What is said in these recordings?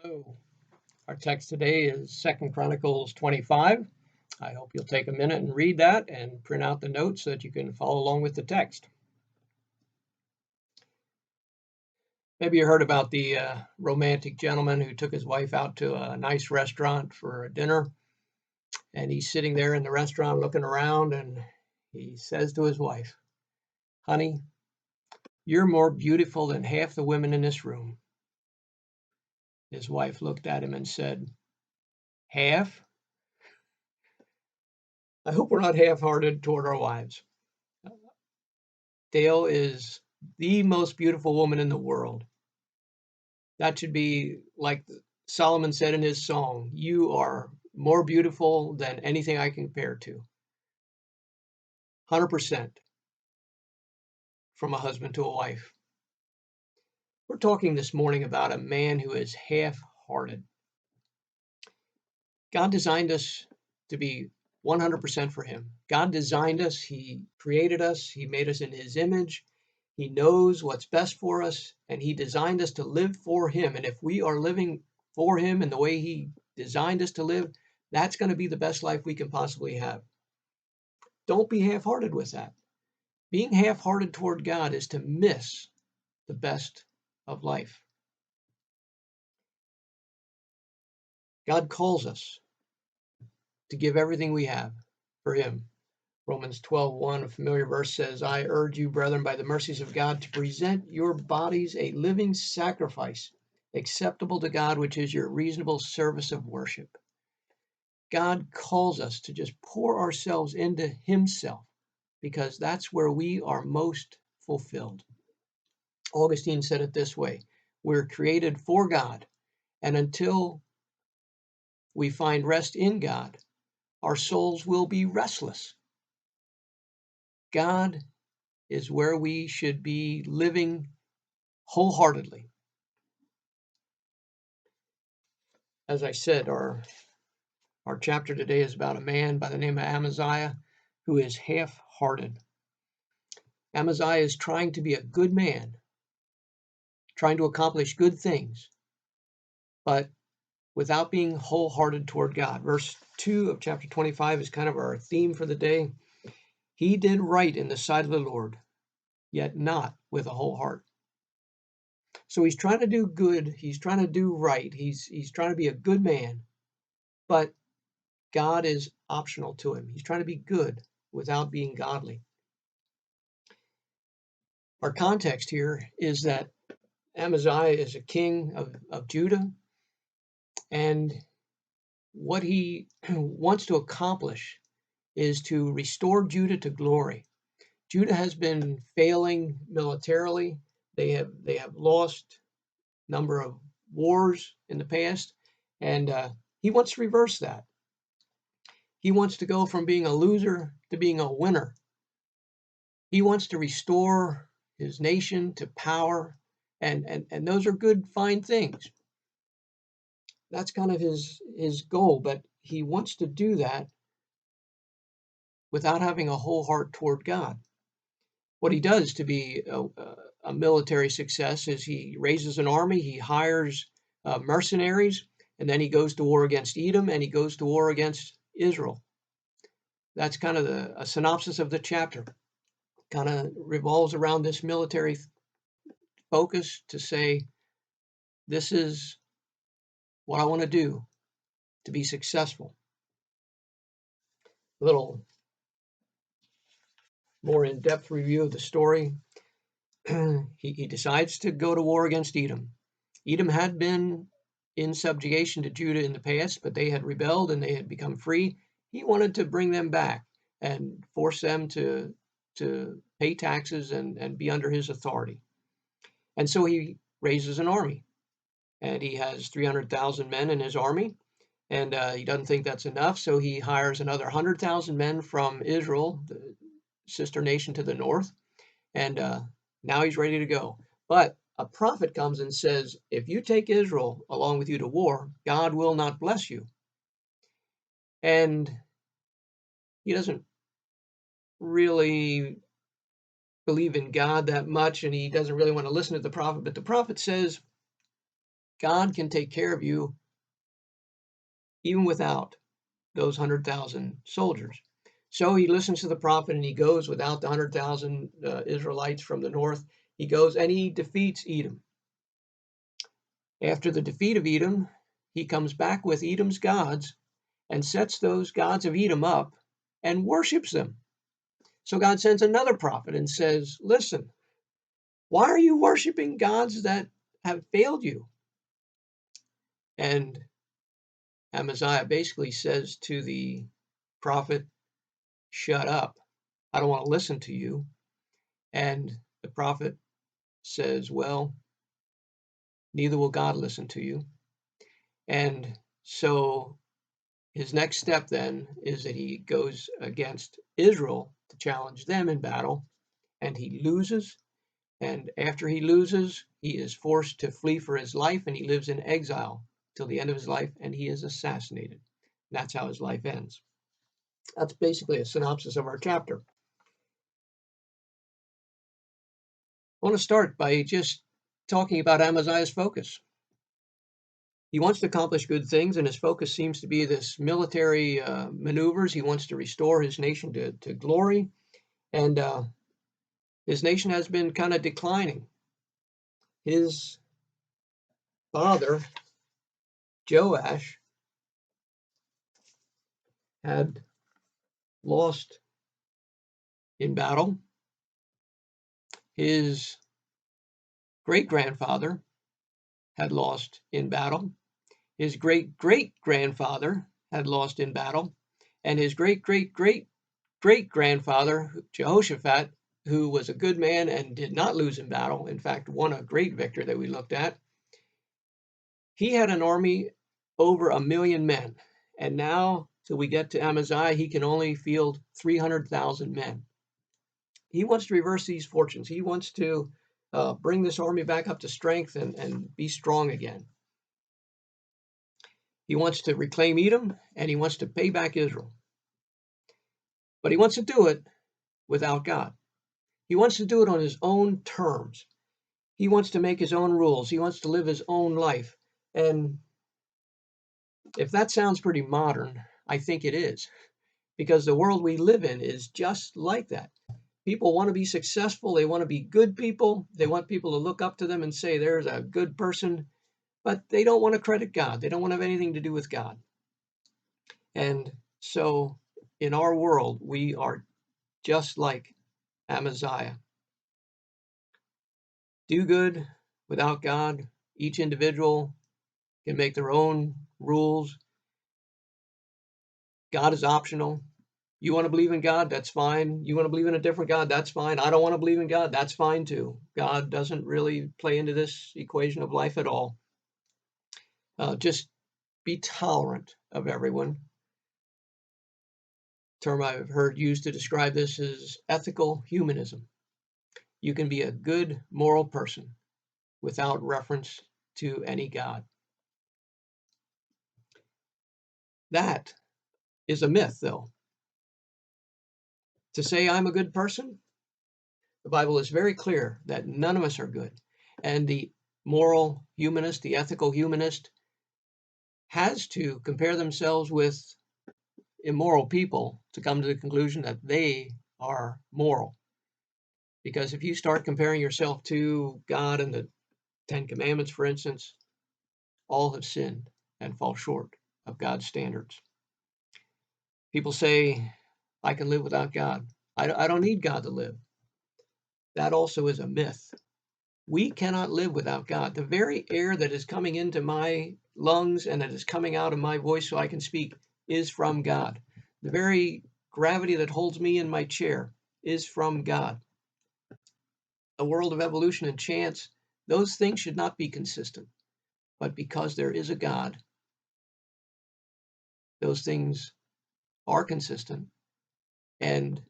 Hello. Our text today is 2 Chronicles 25. I hope you'll take a minute and read that and print out the notes so that you can follow along with the text. Maybe you heard about the romantic gentleman who took his wife out to a nice restaurant for a dinner, and he's sitting there in the restaurant looking around, and he says to his wife, "Honey, you're more beautiful than half the women in this room." His wife looked at him and said, "Half? I hope we're not half-hearted toward our wives. Dale is the most beautiful woman in the world. That should be like Solomon said in his song, you are more beautiful than anything I can compare to. 100% from a husband to a wife. We're talking this morning about a man who is half-hearted. God designed us to be 100% for him. God designed us. He created us. He made us in his image. He knows what's best for us, and he designed us to live for him. And if we are living for him in the way he designed us to live, that's going to be the best life we can possibly have. Don't be half-hearted with that. Being half-hearted toward God is to miss the best of life. God calls us to give everything we have for him. Romans 12:1, a familiar verse, says, I urge you, brethren, by the mercies of God, to present your bodies a living sacrifice, acceptable to God, which is your reasonable service of worship. God calls us to just pour ourselves into himself because that's where we are most fulfilled. Augustine said it this way, we're created for God, and until we find rest in God, our souls will be restless. God is where we should be living wholeheartedly. As I said, our chapter today is about a man by the name of Amaziah who is half-hearted. Amaziah is trying to be a good man, trying to accomplish good things, but without being wholehearted toward God. Verse 2 of chapter 25 is kind of our theme for the day. He did right in the sight of the Lord, yet not with a whole heart. So he's trying to do good. He's trying to do right. He's trying to be a good man, but God is optional to him. He's trying to be good without being godly. Our context here is that Amaziah is a king of Judah, and what he wants to accomplish is to restore Judah to glory. Judah has been failing militarily. They have lost a number of wars in the past, and he wants to reverse that. He wants to go from being a loser to being a winner. He wants to restore his nation to power, and those are good, fine things. That's kind of his goal, but he wants to do that without having a whole heart toward God. What he does to be a military success is he raises an army, he hires mercenaries, and then he goes to war against Edom, and he goes to war against Israel. That's kind of a synopsis of the chapter. Kind of revolves around this military focus to say, this is what I want to do to be successful. A little more in-depth review of the story. He decides to go to war against Edom. Edom had been in subjugation to Judah in the past, but they had rebelled and they had become free. He wanted to bring them back and force them to pay taxes and be under his authority. And so he raises an army, and he has 300,000 men in his army, and he doesn't think that's enough, so he hires another 100,000 men from Israel, the sister nation to the north, and now he's ready to go. But a prophet comes and says, if you take Israel along with you to war, God will not bless you. And he doesn't really believe in God that much, and he doesn't really want to listen to the prophet. But the prophet says, God can take care of you even without those 100,000 soldiers. So he listens to the prophet and he goes without the 100,000 Israelites from the north. He goes and he defeats Edom. After the defeat of Edom, he comes back with Edom's gods and sets those gods of Edom up and worships them. So God sends another prophet and says, listen, why are you worshiping gods that have failed you? And Amaziah basically says to the prophet, shut up. I don't want to listen to you. And the prophet says, well, neither will God listen to you. And so his next step then is that he goes against Israel to challenge them in battle, and he loses. And after he loses, he is forced to flee for his life, and he lives in exile till the end of his life, and he is assassinated. And that's how his life ends. That's basically a synopsis of our chapter. I want to start by just talking about Amaziah's focus. He wants to accomplish good things, and his focus seems to be this military maneuvers. He wants to restore his nation to glory, and his nation has been kind of declining. His father, Joash, had lost in battle. His great-grandfather had lost in battle. His great-great-grandfather had lost in battle. And his great-great-great-great-grandfather, Jehoshaphat, who was a good man and did not lose in battle, in fact, won a great victory that we looked at, he had an army over 1 million men. And now, till we get to Amaziah, he can only field 300,000 men. He wants to reverse these fortunes. He wants to bring this army back up to strength and be strong again. He wants to reclaim Edom, and he wants to pay back Israel. But he wants to do it without God. He wants to do it on his own terms. He wants to make his own rules. He wants to live his own life. And if that sounds pretty modern, I think it is. Because the world we live in is just like that. People want to be successful. They want to be good people. They want people to look up to them and say, there's a good person. But they don't want to credit God. They don't want to have anything to do with God. And so in our world, we are just like Amaziah. Do good without God. Each individual can make their own rules. God is optional. You want to believe in God? That's fine. You want to believe in a different God? That's fine. I don't want to believe in God? That's fine too. God doesn't really play into this equation of life at all. Just be tolerant of everyone. The term I've heard used to describe this is ethical humanism. You can be a good moral person without reference to any God. That is a myth, though. To say I'm a good person, the Bible is very clear that none of us are good. And the moral humanist, the ethical humanist, has to compare themselves with immoral people to come to the conclusion that they are moral. Because if you start comparing yourself to God and the Ten Commandments, for instance, all have sinned and fall short of God's standards. People say, I can live without God. I don't need God to live. That also is a myth. We cannot live without God. The very air that is coming into my lungs and that is coming out of my voice so I can speak is from God. The very gravity that holds me in my chair is from God. A world of evolution and chance, those things should not be consistent. But because there is a God, those things are consistent, and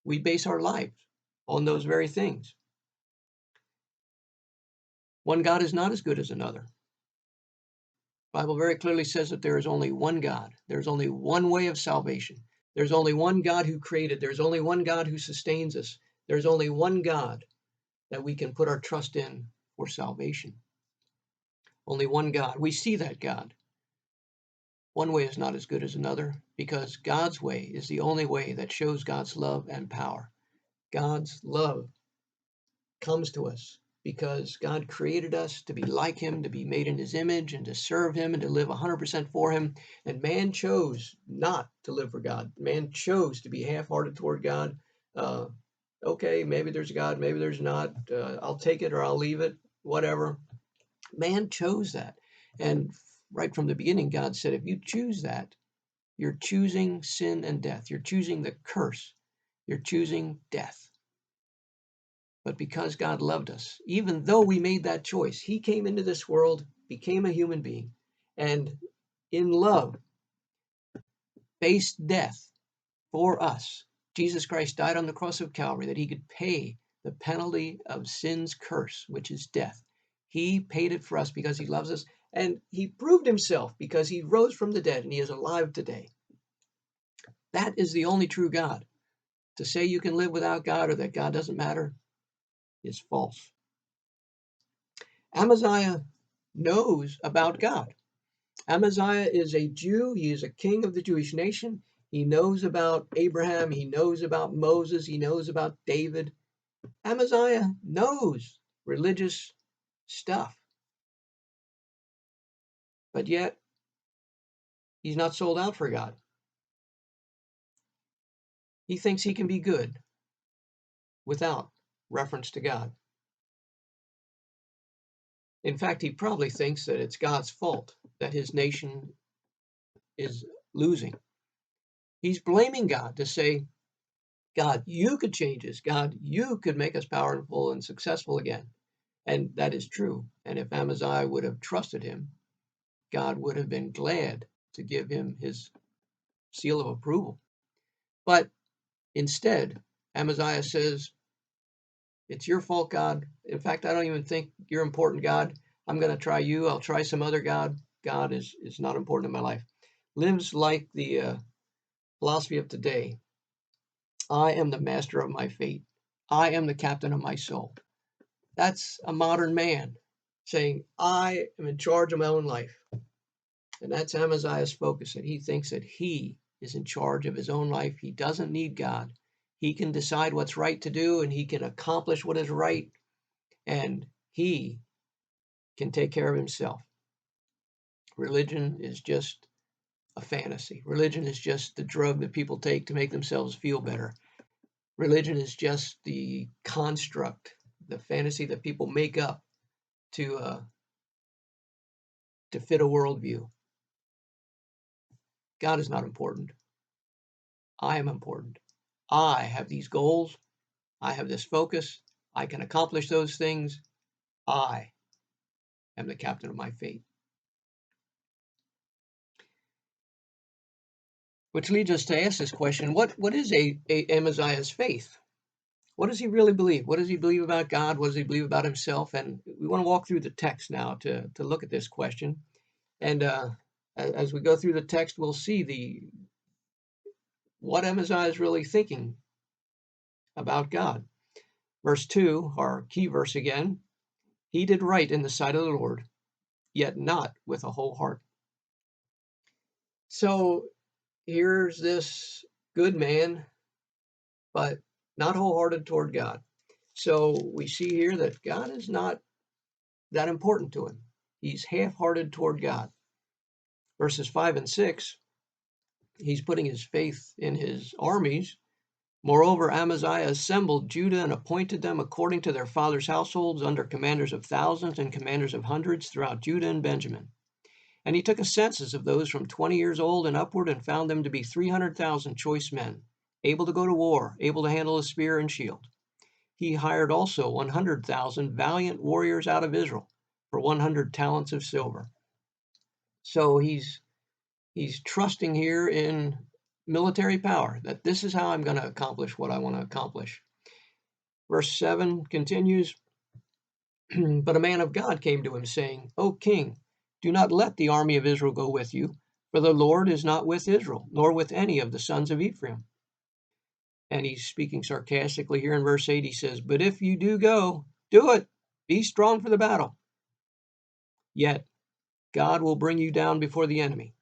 we base our lives on those very things. One God is not as good as another. The Bible very clearly says that there is only one God. There's only one way of salvation. There's only one God who created. There's only one God who sustains us. There's only one God that we can put our trust in for salvation. only one God. We see that God. One way is not as good as another because God's way is the only way that shows God's love and power. God's love comes to us because God created us to be like him, to be made in his image, and to serve him and to live 100% for him. And man chose not to live for God. Man chose to be half-hearted toward God. Okay, maybe there's a God, maybe there's not. I'll take it or I'll leave it, whatever. Man chose that. And right from the beginning, God said, if you choose that, you're choosing sin and death. You're choosing the curse. You're choosing death. But because God loved us, even though we made that choice, he came into this world, became a human being, and in love faced death for us. Jesus Christ died on the cross of Calvary that he could pay the penalty of sin's curse, which is death. He paid it for us because he loves us, and he proved himself because he rose from the dead and he is alive today. That is the only true God. To say you can live without God or that God doesn't matter is false. Amaziah knows about God. Amaziah is a Jew. He is a king of the Jewish nation. He knows about Abraham. He knows about Moses. He knows about David. Amaziah knows religious stuff. But yet, he's not sold out for God. He thinks he can be good without reference to God. In fact, he probably thinks that it's God's fault that his nation is losing. He's blaming God to say, God, you could change us. God, you could make us powerful and successful again. And that is true. And if Amaziah would have trusted him, God would have been glad to give him his seal of approval. But instead, Amaziah says, it's your fault, God. In fact, I don't even think you're important, God. I'm going to try you. I'll try some other God. God is not important in my life. Lives like the philosophy of today. I am the master of my fate. I am the captain of my soul. That's a modern man saying, I am in charge of my own life. And that's Amaziah's focus, that he thinks that he is in charge of his own life. He doesn't need God. He can decide what's right to do, and he can accomplish what is right, and he can take care of himself. Religion is just a fantasy. Religion is just the drug that people take to make themselves feel better. Religion is just the construct, the fantasy that people make up to fit a worldview. God is not important. I am important. I have these goals. I have this focus. I can accomplish those things. I am the captain of my fate. Which leads us to ask this question, what is Amaziah's faith? What does he really believe? What does he believe about God? What does he believe about himself? And we want to walk through the text now to look at this question. And as we go through the text, we'll see what Amaziah is really thinking about God. Verse 2, our key verse again, he did right in the sight of the Lord, yet not with a whole heart. So here's this good man, but not wholehearted toward God. So we see here that God is not that important to him. He's half-hearted toward God. Verses 5 and 6, he's putting his faith in his armies. Moreover, Amaziah assembled Judah and appointed them according to their fathers' households under commanders of thousands and commanders of hundreds throughout Judah and Benjamin. And he took a census of those from 20 years old and upward and found them to be 300,000 choice men, able to go to war, able to handle a spear and shield. He hired also 100,000 valiant warriors out of Israel for 100 talents of silver. So he's trusting here in military power, that this is how I'm going to accomplish what I want to accomplish. Verse 7 continues, but a man of God came to him, saying, O king, do not let the army of Israel go with you, for the Lord is not with Israel, nor with any of the sons of Ephraim. And he's speaking sarcastically here in verse 8. He says, but if you do go, do it. Be strong for the battle. Yet God will bring you down before the enemy,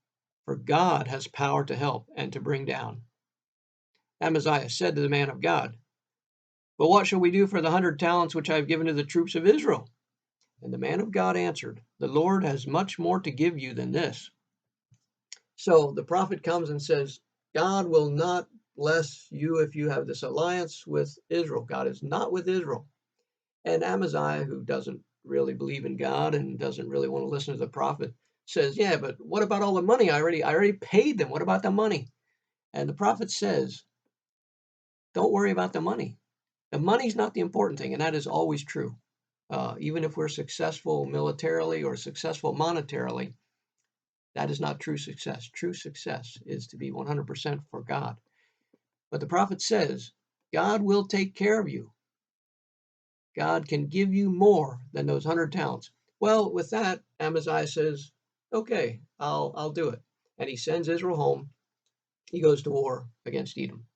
for God has power to help and to bring down. Amaziah said to the man of God, but what shall we do for the 100 talents which I have given to the troops of Israel? And the man of God answered, the Lord has much more to give you than this. So the prophet comes and says, God will not bless you if you have this alliance with Israel. God is not with Israel. And Amaziah, who doesn't really believe in God and doesn't really want to listen to the prophet, says, yeah, but what about all the money? I already paid them. What about the money? And the prophet says, don't worry about the money. The money's not the important thing, and that is always true. Even if we're successful militarily or successful monetarily, that is not true success. True success is to be 100% for God. But the prophet says, God will take care of you. God can give you more than those 100 talents. Well, with that, Amaziah says, okay, I'll do it. And he sends Israel home. He goes to war against Edom.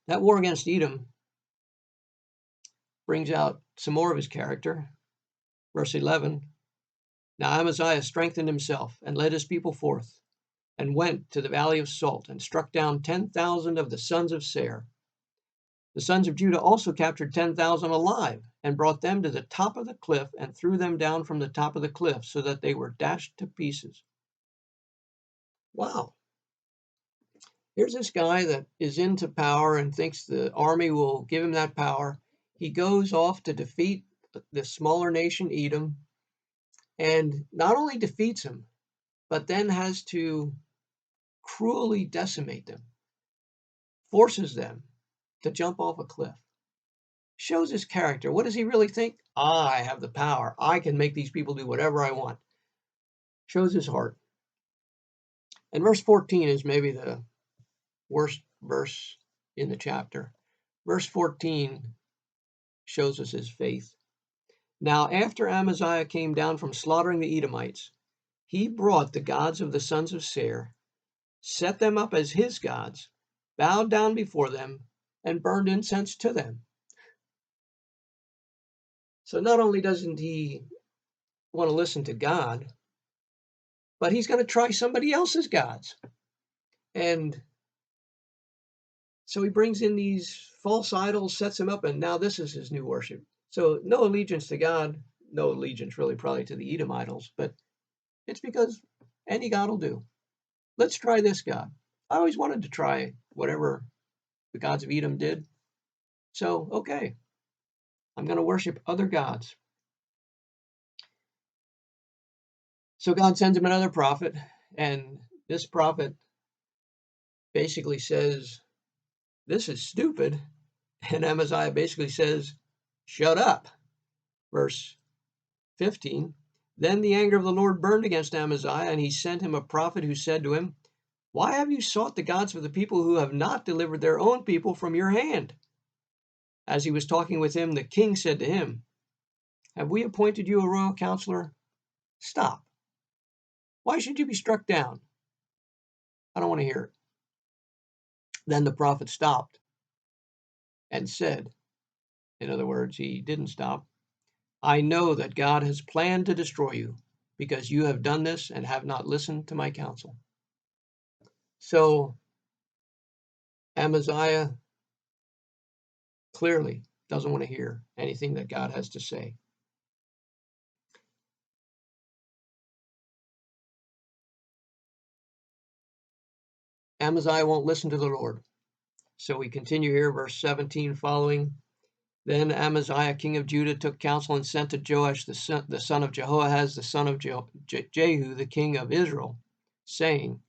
That war against Edom brings out some more of his character. Verse 11, now Amaziah strengthened himself and led his people forth and went to the valley of Salt and struck down 10,000 of the sons of Seir. The sons of Judah also captured 10,000 alive and brought them to the top of the cliff and threw them down from the top of the cliff so that they were dashed to pieces. Wow. Here's this guy that is into power and thinks the army will give him that power. He goes off to defeat the smaller nation, Edom, and not only defeats him, but then has to cruelly decimate them, forces them to jump off a cliff. Shows his character. What does he really think? I have the power. I can make these people do whatever I want. Shows his heart. And verse 14 is maybe the worst verse in the chapter. Verse 14 shows us his faith. Now, after Amaziah came down from slaughtering the Edomites, he brought the gods of the sons of Seir, set them up as his gods, bowed down before them, and burned incense to them. So not only doesn't he want to listen to God, but he's going to try somebody else's gods. And so he brings in these false idols, sets them up, and now this is his new worship. So no allegiance to God, no allegiance really probably to the Edom idols, but it's because any God will do. Let's try this God. I always wanted to try whatever the gods of Edom did. So, okay, I'm going to worship other gods. So God sends him another prophet, and this prophet basically says, this is stupid. And Amaziah basically says, shut up. Verse 15, then the anger of the Lord burned against Amaziah, and he sent him a prophet who said to him, why have you sought the gods of the people who have not delivered their own people from your hand? As he was talking with him, the king said to him, have we appointed you a royal counselor? Stop. Why should you be struck down? I don't want to hear it. Then the prophet stopped and said, in other words, he didn't stop, I know that God has planned to destroy you because you have done this and have not listened to my counsel. So Amaziah clearly doesn't want to hear anything that God has to say. Amaziah won't listen to the Lord. So we continue here, verse 17 following. Then Amaziah, king of Judah, took counsel and sent to Joash, the son of Jehoahaz, the son of Jehu, the king of Israel, saying,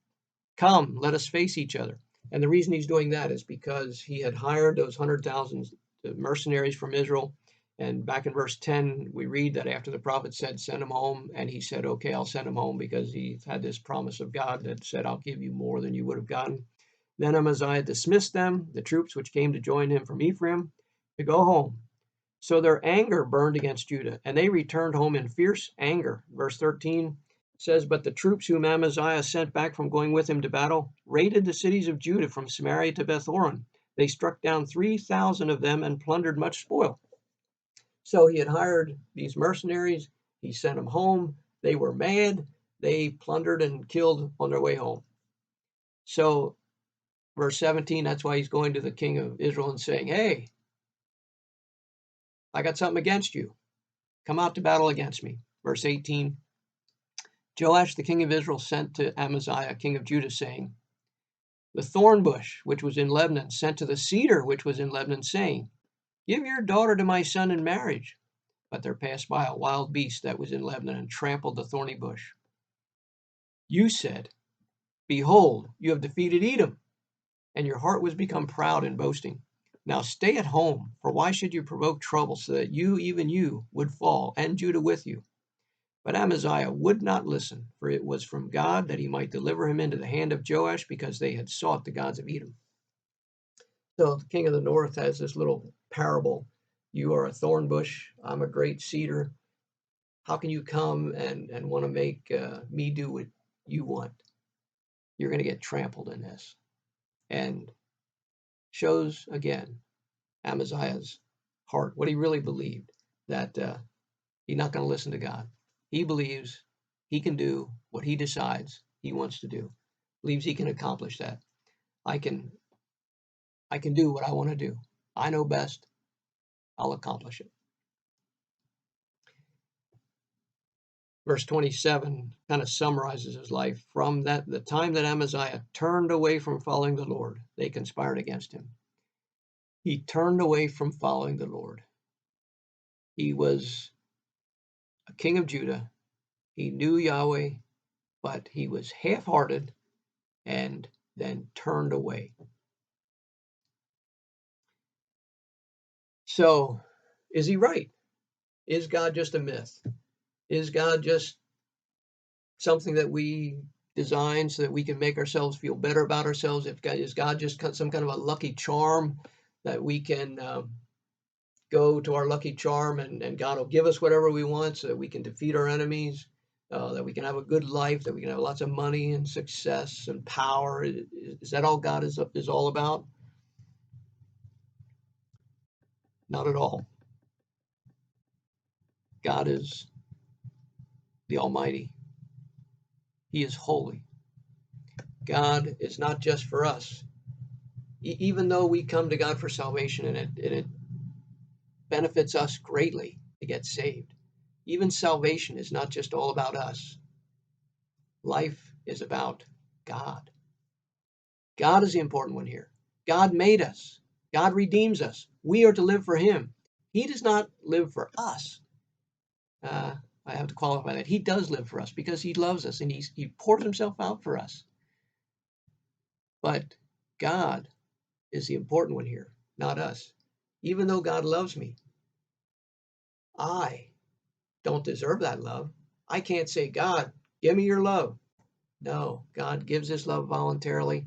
come, let us face each other. And the reason he's doing that is because he had hired those 100,000 mercenaries from Israel. And back in verse 10, we read that after the prophet said, send him home, and he said, okay, I'll send him home because he had this promise of God that said, I'll give you more than you would have gotten. Then Amaziah dismissed them, the troops which came to join him from Ephraim, to go home. So their anger burned against Judah, and they returned home in fierce anger. Verse 13 says, but the troops whom Amaziah sent back from going with him to battle raided the cities of Judah from Samaria to Beth-horon. They struck down 3,000 of them and plundered much spoil. So he had hired these mercenaries. He sent them home. They were mad. They plundered and killed on their way home. So, verse 17, that's why he's going to the king of Israel and saying, hey, I got something against you. Come out to battle against me. Verse 18, Joash, the king of Israel, sent to Amaziah, king of Judah, saying, the thorn bush, which was in Lebanon, sent to the cedar, which was in Lebanon, saying, give your daughter to my son in marriage. But there passed by a wild beast that was in Lebanon and trampled the thorny bush. You said, behold, you have defeated Edom, and your heart was become proud in boasting. Now stay at home, for why should you provoke trouble so that you, even you, would fall, and Judah with you? But Amaziah would not listen, for it was from God that he might deliver him into the hand of Joash, because they had sought the gods of Edom. So the king of the north has this little parable. You are a thorn bush, I'm a great cedar. How can you come and want to make me do what you want? You're going to get trampled in this. And shows, again, Amaziah's heart, what he really believed, that he's not going to listen to God. He believes he can do what he decides he wants to do. Believes he can accomplish that. I can do what I want to do. I know best. I'll accomplish it. Verse 27 kind of summarizes his life. From the time that Amaziah turned away from following the Lord, they conspired against him. He turned away from following the Lord. He was a king of Judah. He knew Yahweh, but he was half-hearted and then turned away. So, is he right? Is God just a myth? Is God just something that we design so that we can make ourselves feel better about ourselves? Is God just some kind of a lucky charm that we can go to our lucky charm and God will give us whatever we want so that we can defeat our enemies, that we can have a good life, that we can have lots of money and success and power? Is that all God is all about? Not at all. God is the Almighty. He is holy. God is not just for us. Even though we come to God for salvation and it benefits us greatly to get saved, even salvation is not just all about us. Life is about God. God is the important one here. God made us. God redeems us. We are to live for him. He does not live for us. I have to qualify that. He does live for us because he loves us and he poured himself out for us. But God is the important one here, not us. Even though God loves me, I don't deserve that love. I can't say, God, give me your love. No, God gives his love voluntarily.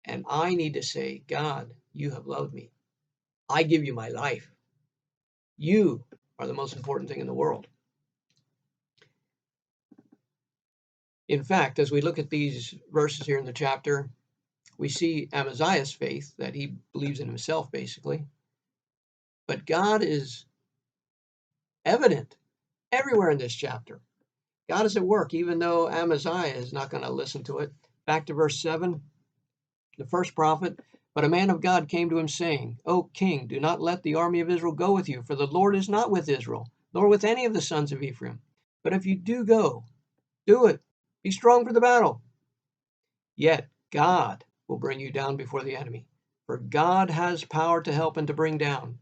And I need to say, God, you have loved me. I give you my life. You are the most important thing in the world. In fact, as we look at these verses here in the chapter, we see Amaziah's faith, that he believes in himself, basically. But God is evident everywhere in this chapter. God is at work, even though Amaziah is not going to listen to it. Back to verse 7, the first prophet. But a man of God came to him, saying, O king, do not let the army of Israel go with you, for the Lord is not with Israel, nor with any of the sons of Ephraim. But if you do go, do it. Be strong for the battle. Yet God will bring you down before the enemy, for God has power to help and to bring down.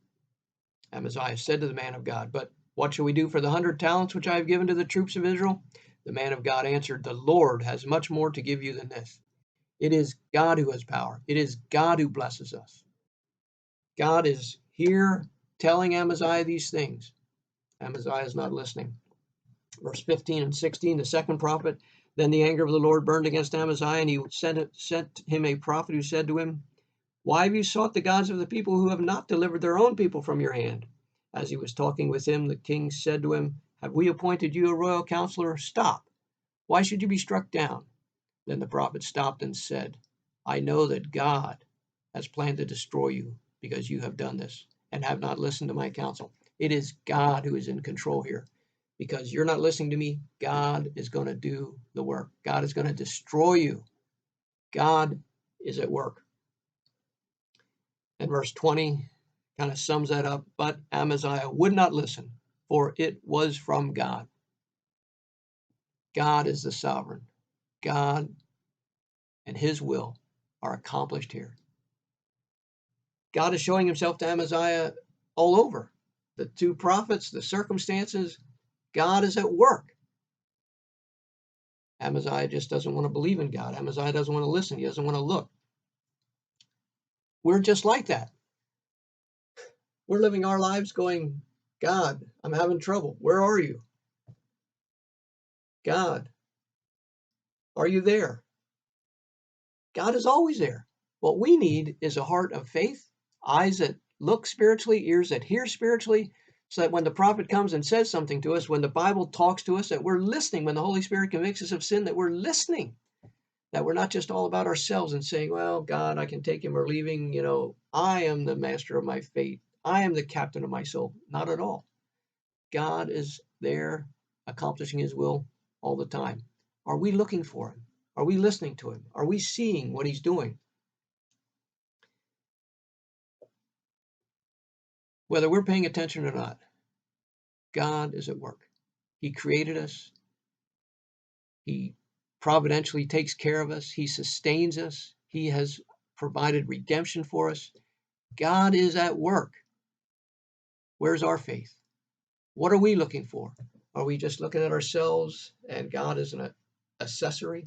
Amaziah said to the man of God, But what shall we do for the 100 talents which I have given to the troops of Israel? The man of God answered, The Lord has much more to give you than this. It is God who has power. It is God who blesses us. God is here telling Amaziah these things. Amaziah is not listening. Verse 15 and 16, the second prophet. Then the anger of the Lord burned against Amaziah, and he sent him a prophet who said to him, Why have you sought the gods of the people who have not delivered their own people from your hand? As he was talking with him, the king said to him, Have we appointed you a royal counselor? Stop. Why should you be struck down? Then the prophet stopped and said, I know that God has planned to destroy you because you have done this and have not listened to my counsel. It is God who is in control here. because you're not listening to me, God is going to do the work. God is going to destroy you. God is at work. And verse 20 kind of sums that up. But Amaziah would not listen, for it was from God. God is the sovereign. God and his will are accomplished here. God is showing himself to Amaziah all over. The two prophets, the circumstances, God is at work. Amaziah just doesn't want to believe in God. Amaziah doesn't want to listen. He doesn't want to look. We're just like that. We're living our lives going, God, I'm having trouble. Where are you? God, are you there? God is always there. What we need is a heart of faith, eyes that look spiritually, ears that hear spiritually, so that when the prophet comes and says something to us, when the Bible talks to us, that we're listening, when the Holy Spirit convicts us of sin, that we're listening, that we're not just all about ourselves and saying, well, God, I can take him or leave him. I am the master of my fate. I am the captain of my soul. Not at all. God is there accomplishing his will all the time. Are we looking for him? Are we listening to him? Are we seeing what he's doing? Whether we're paying attention or not, God is at work. He created us. He providentially takes care of us. He sustains us. He has provided redemption for us. God is at work. Where's our faith? What are we looking for? Are we just looking at ourselves and God is an accessory?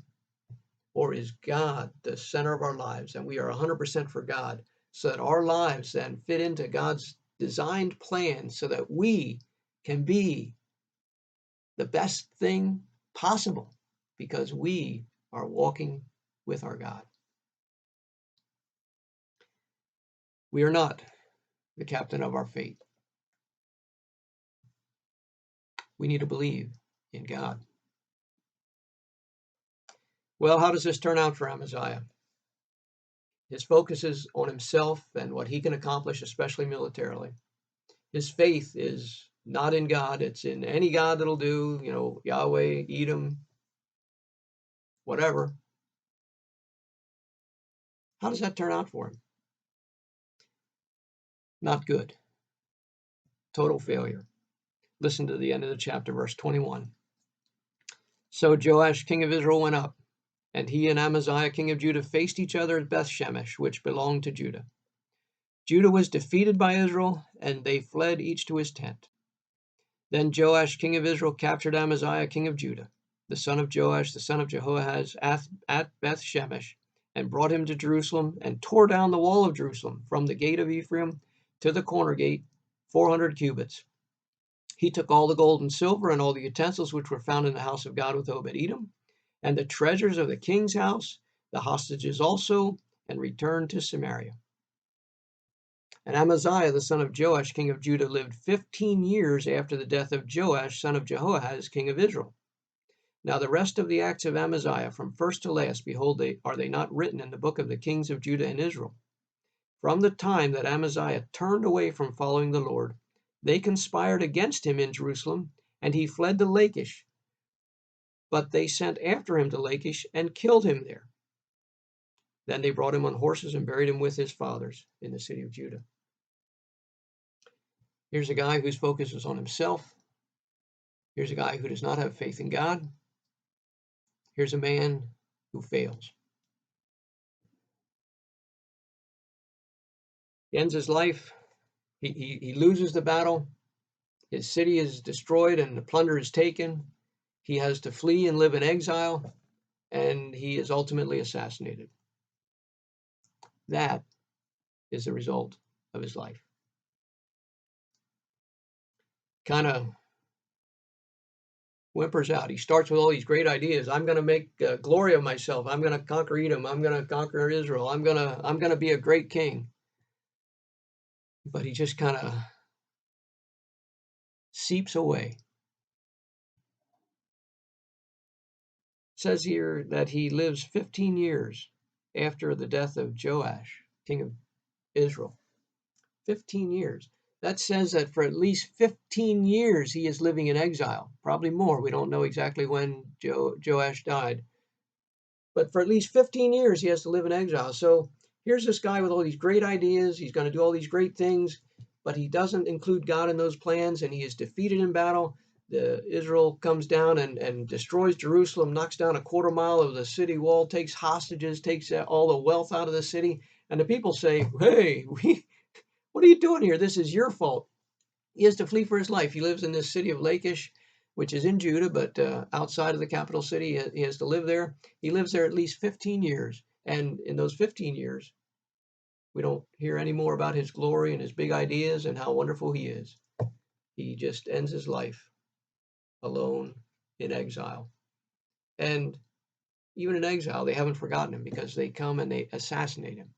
Or is God the center of our lives and we are 100% for God, so that our lives then fit into God's designed plan so that we can be the best thing possible because we are walking with our God? We are not the captain of our fate. We need to believe in God. Well, how does this turn out for Amaziah? His focus is on himself and what he can accomplish, especially militarily. His faith is not in God. It's in any God that'll do, Yahweh, Edom, whatever. How does that turn out for him? Not good. Total failure. Listen to the end of the chapter, verse 21. So Joash, king of Israel, went up, and he and Amaziah, king of Judah, faced each other at Beth-shemesh, which belonged to Judah. Judah was defeated by Israel, and they fled each to his tent. Then Joash, king of Israel, captured Amaziah, king of Judah, the son of Joash, the son of Jehoahaz, at Beth-shemesh, and brought him to Jerusalem, and tore down the wall of Jerusalem, from the gate of Ephraim to the corner gate, 400 cubits. He took all the gold and silver, and all the utensils which were found in the house of God with Obed-Edom, and the treasures of the king's house, the hostages also, and returned to Samaria. And Amaziah, the son of Joash, king of Judah, lived 15 years after the death of Joash, son of Jehoahaz, king of Israel. Now the rest of the acts of Amaziah, from first to last, behold, are they not written in the book of the kings of Judah and Israel? From the time that Amaziah turned away from following the Lord, they conspired against him in Jerusalem, and he fled to Lachish. But they sent after him to Lachish and killed him there. Then they brought him on horses and buried him with his fathers in the city of Judah. Here's a guy whose focus is on himself. Here's a guy who does not have faith in God. Here's a man who fails. He ends his life. He loses the battle. His city is destroyed and the plunder is taken. He has to flee and live in exile, and he is ultimately assassinated. That is the result of his life. Kind of whimpers out. He starts with all these great ideas. I'm going to make glory of myself. I'm going to conquer Edom. I'm going to conquer Israel. I'm going to be a great king. But he just kind of seeps away. It says here that he lives 15 years after the death of Joash, king of Israel. 15 years. That says that for at least 15 years he is living in exile, probably more. We don't know exactly when Joash died, but for at least 15 years he has to live in exile. So here's this guy with all these great ideas. He's going to do all these great things, but he doesn't include God in those plans, and he is defeated in battle. Israel comes down and destroys Jerusalem, knocks down a quarter mile of the city wall, takes hostages, takes all the wealth out of the city. And the people say, hey, what are you doing here? This is your fault. He has to flee for his life. He lives in this city of Lachish, which is in Judah, but outside of the capital city. He has to live there. He lives there at least 15 years. And in those 15 years, we don't hear any more about his glory and his big ideas and how wonderful he is. He just ends his life alone in exile. And even in exile, they haven't forgotten him because they come and they assassinate him.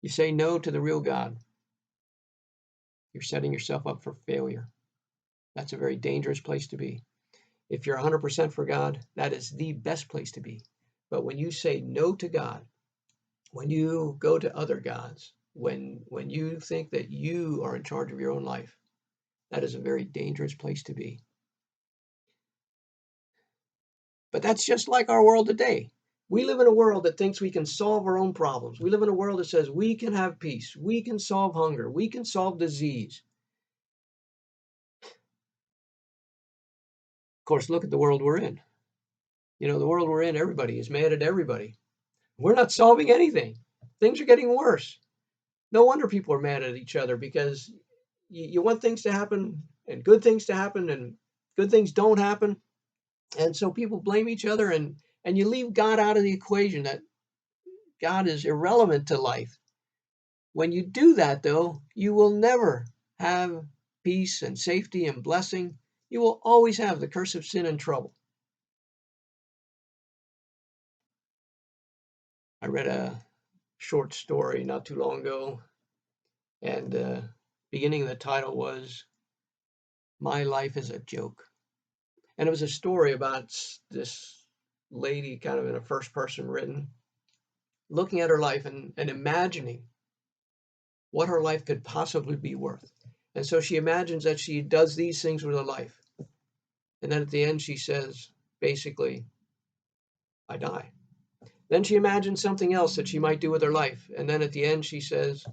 You say no to the real God, you're setting yourself up for failure. That's a very dangerous place to be. If you're 100% for God, that is the best place to be. But when you say no to God, when you go to other gods, when you think that you are in charge of your own life, that is a very dangerous place to be. But that's just like our world today. We live in a world that thinks we can solve our own problems. We live in a world that says we can have peace, we can solve hunger, we can solve disease. Of course, look at the world we're in. You know, the world we're in, everybody is mad at everybody. We're not solving anything. Things are getting worse. No wonder people are mad at each other, because you want things to happen and good things to happen, and good things don't happen. And so people blame each other, and you leave God out of the equation, that God is irrelevant to life. When you do that, though, you will never have peace and safety and blessing. You will always have the curse of sin and trouble. I read a short story not too long ago, and the beginning of the title was "My Life is a Joke." And it was a story about this lady, kind of in a first person written, looking at her life and imagining what her life could possibly be worth. And so she imagines that she does these things with her life. And then at the end, she says, basically, I die. Then she imagines something else that she might do with her life. And then at the end, she says,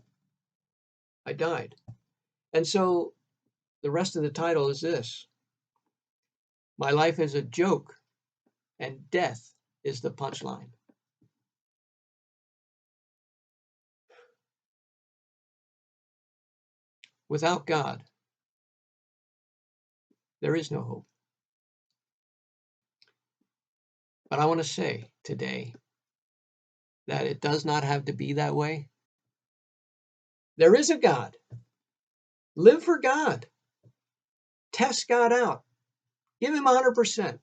I died. And so the rest of the title is this: My life is a joke, and death is the punchline. Without God, there is no hope. But I want to say today that it does not have to be that way. There is a God. Live for God. Test God out. Give him 100%.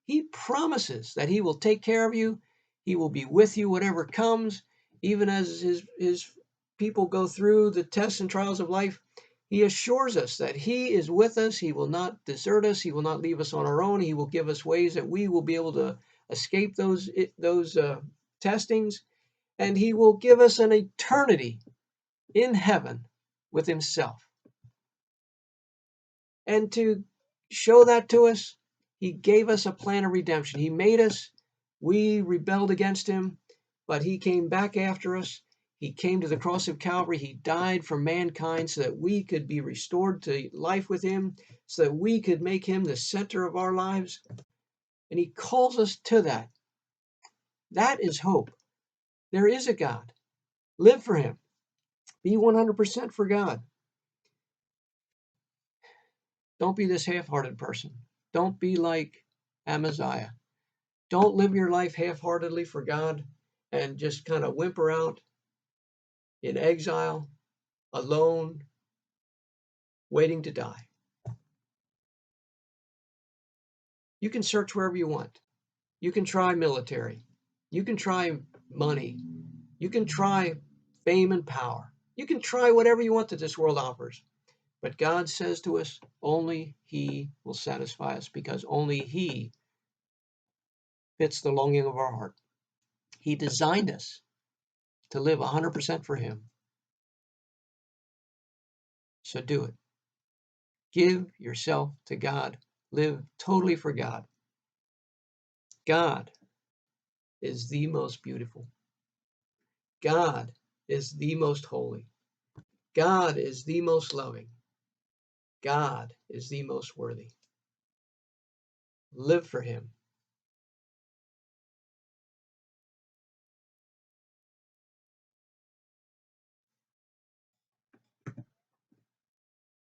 He promises that he will take care of you. He will be with you whatever comes, even as his people go through the tests and trials of life. He assures us that he is with us. He will not desert us. He will not leave us on our own. He will give us ways that we will be able to escape those testings, and he will give us an eternity in heaven with himself. And to show that to us, he gave us a plan of redemption. He made us. We rebelled against him, but he came back after us. He came to the cross of Calvary. He died for mankind so that we could be restored to life with him, so that we could make him the center of our lives. And he calls us to that. That is hope. There is a God. Live for him. Be 100% for God. Don't be this half-hearted person. Don't be like Amaziah. Don't live your life half-heartedly for God and just kind of whimper out in exile, alone, waiting to die. You can search wherever you want. You can try military. You can try money. You can try fame and power. You can try whatever you want that this world offers. But God says to us, only he will satisfy us, because only he fits the longing of our heart. He designed us to live 100% for Him. So do it. Give yourself to God. Live totally for God. God is the most beautiful. God is the most holy. God is the most loving. God is the most worthy. Live for Him.